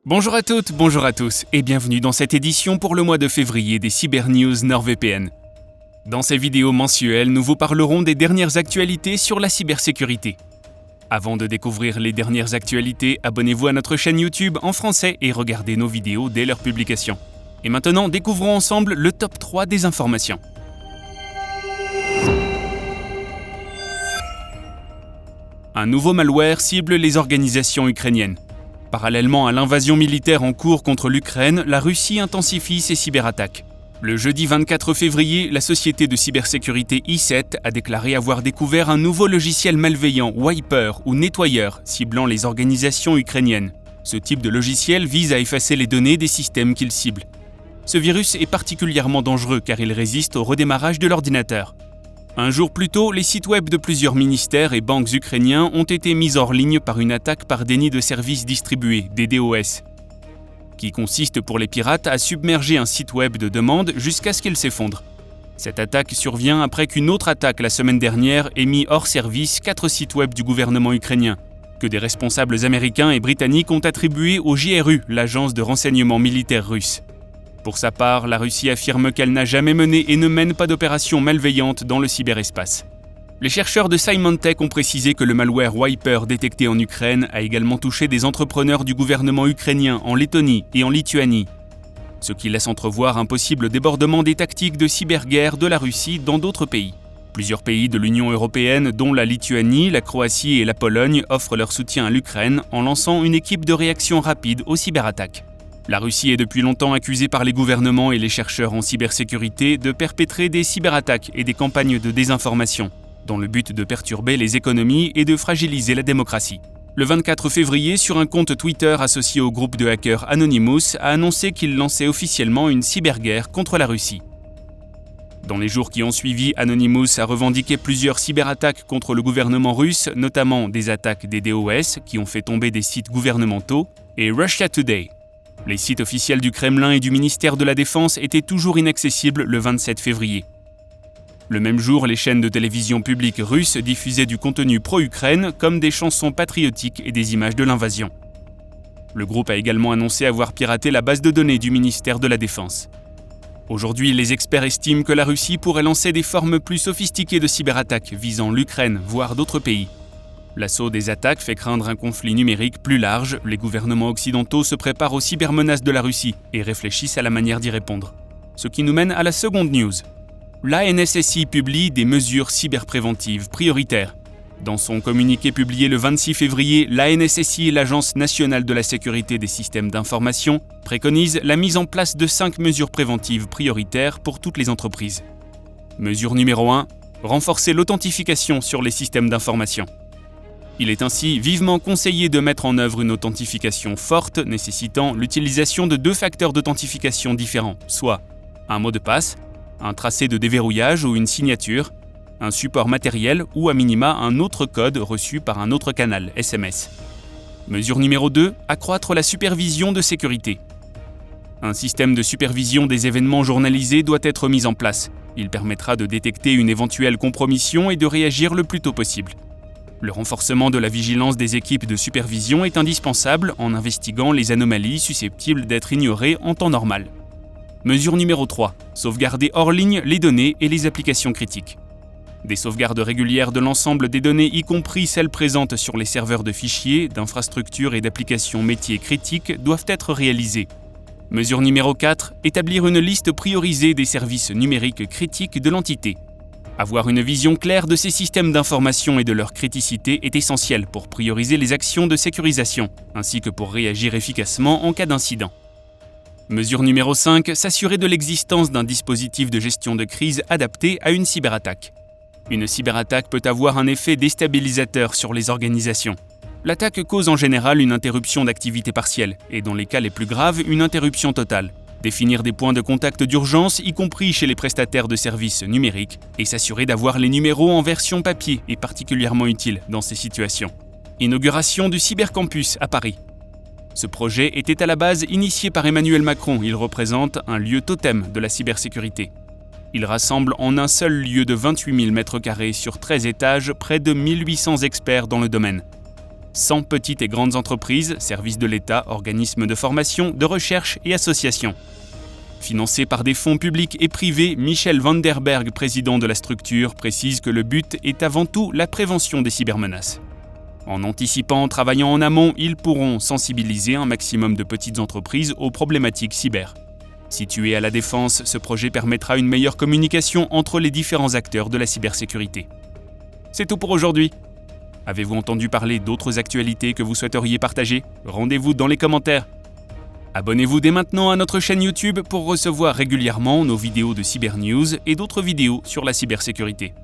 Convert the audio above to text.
Bonjour à toutes, bonjour à tous et bienvenue dans cette édition pour le mois de février des Cybernews NordVPN. Dans ces vidéos mensuelles, nous vous parlerons des dernières actualités sur la cybersécurité. Avant de découvrir les dernières actualités, abonnez-vous à notre chaîne YouTube en français et regardez nos vidéos dès leur publication. Et maintenant, découvrons ensemble le top 3 des informations. Un nouveau malware cible les organisations ukrainiennes. Parallèlement à l'invasion militaire en cours contre l'Ukraine, la Russie intensifie ses cyberattaques. Le jeudi 24 février, la société de cybersécurité i7 a déclaré avoir découvert un nouveau logiciel malveillant Wiper ou nettoyeur ciblant les organisations ukrainiennes. Ce type de logiciel vise à effacer les données des systèmes qu'il cible. Ce virus est particulièrement dangereux car il résiste au redémarrage de l'ordinateur. Un jour plus tôt, les sites web de plusieurs ministères et banques ukrainiens ont été mis hors ligne par une attaque par déni de services distribués, DDoS, qui consiste pour les pirates à submerger un site web de demande jusqu'à ce qu'il s'effondre. Cette attaque survient après qu'une autre attaque la semaine dernière ait mis hors service 4 sites web du gouvernement ukrainien, que des responsables américains et britanniques ont attribués au JRU, l'agence de renseignement militaire russe. Pour sa part, la Russie affirme qu'elle n'a jamais mené et ne mène pas d'opérations malveillantes dans le cyberespace. Les chercheurs de Symantec ont précisé que le malware Wiper détecté en Ukraine a également touché des entrepreneurs du gouvernement ukrainien en Lettonie et en Lituanie, ce qui laisse entrevoir un possible débordement des tactiques de cyberguerre de la Russie dans d'autres pays. Plusieurs pays de l'Union européenne, dont la Lituanie, la Croatie et la Pologne, offrent leur soutien à l'Ukraine en lançant une équipe de réaction rapide aux cyberattaques. La Russie est depuis longtemps accusée par les gouvernements et les chercheurs en cybersécurité de perpétrer des cyberattaques et des campagnes de désinformation, dans le but de perturber les économies et de fragiliser la démocratie. Le 24 février, sur un compte Twitter associé au groupe de hackers Anonymous, a annoncé qu'il lançait officiellement une cyberguerre contre la Russie. Dans les jours qui ont suivi, Anonymous a revendiqué plusieurs cyberattaques contre le gouvernement russe, notamment des attaques des DOS qui ont fait tomber des sites gouvernementaux, et Russia Today. Les sites officiels du Kremlin et du ministère de la Défense étaient toujours inaccessibles le 27 février. Le même jour, les chaînes de télévision publiques russes diffusaient du contenu pro-Ukraine comme des chansons patriotiques et des images de l'invasion. Le groupe a également annoncé avoir piraté la base de données du ministère de la Défense. Aujourd'hui, les experts estiment que la Russie pourrait lancer des formes plus sophistiquées de cyberattaques visant l'Ukraine, voire d'autres pays. L'assaut des attaques fait craindre un conflit numérique plus large. Les gouvernements occidentaux se préparent aux cybermenaces de la Russie et réfléchissent à la manière d'y répondre. Ce qui nous mène à la seconde news. L'ANSSI publie des mesures cyberpréventives prioritaires. Dans son communiqué publié le 26 février, l'ANSSI, l'Agence nationale de la sécurité des systèmes d'information, préconise la mise en place de 5 mesures préventives prioritaires pour toutes les entreprises. Mesure numéro 1. Renforcer l'authentification sur les systèmes d'information. Il est ainsi vivement conseillé de mettre en œuvre une authentification forte nécessitant l'utilisation de 2 facteurs d'authentification différents, soit un mot de passe, un tracé de déverrouillage ou une signature, un support matériel ou à minima un autre code reçu par un autre canal, SMS. Mesure numéro 2, accroître la supervision de sécurité. Un système de supervision des événements journalisés doit être mis en place. Il permettra de détecter une éventuelle compromission et de réagir le plus tôt possible. Le renforcement de la vigilance des équipes de supervision est indispensable en investiguant les anomalies susceptibles d'être ignorées en temps normal. Mesure numéro 3. Sauvegarder hors ligne les données et les applications critiques. Des sauvegardes régulières de l'ensemble des données, y compris celles présentes sur les serveurs de fichiers, d'infrastructures et d'applications métiers critiques, doivent être réalisées. Mesure numéro 4. Établir une liste priorisée des services numériques critiques de l'entité. Avoir une vision claire de ces systèmes d'information et de leur criticité est essentiel pour prioriser les actions de sécurisation, ainsi que pour réagir efficacement en cas d'incident. Mesure numéro 5, s'assurer de l'existence d'un dispositif de gestion de crise adapté à une cyberattaque. Une cyberattaque peut avoir un effet déstabilisateur sur les organisations. L'attaque cause en général une interruption d'activité partielle, et dans les cas les plus graves, une interruption totale. Définir des points de contact d'urgence, y compris chez les prestataires de services numériques, et s'assurer d'avoir les numéros en version papier est particulièrement utile dans ces situations. Inauguration du Cybercampus à Paris. Ce projet était à la base initié par Emmanuel Macron. Il représente un lieu totem de la cybersécurité. Il rassemble en un seul lieu de 28 000 m² sur 13 étages près de 1800 experts dans le domaine. 100 petites et grandes entreprises, services de l'État, organismes de formation, de recherche et associations. Financé par des fonds publics et privés, Michel Van der Berg, président de la structure, précise que le but est avant tout la prévention des cybermenaces. En anticipant, en travaillant en amont, ils pourront sensibiliser un maximum de petites entreprises aux problématiques cyber. Situé à La Défense, ce projet permettra une meilleure communication entre les différents acteurs de la cybersécurité. C'est tout pour aujourd'hui. Avez-vous entendu parler d'autres actualités que vous souhaiteriez partager ? Rendez-vous dans les commentaires. Abonnez-vous dès maintenant à notre chaîne YouTube pour recevoir régulièrement nos vidéos de Cyber News et d'autres vidéos sur la cybersécurité.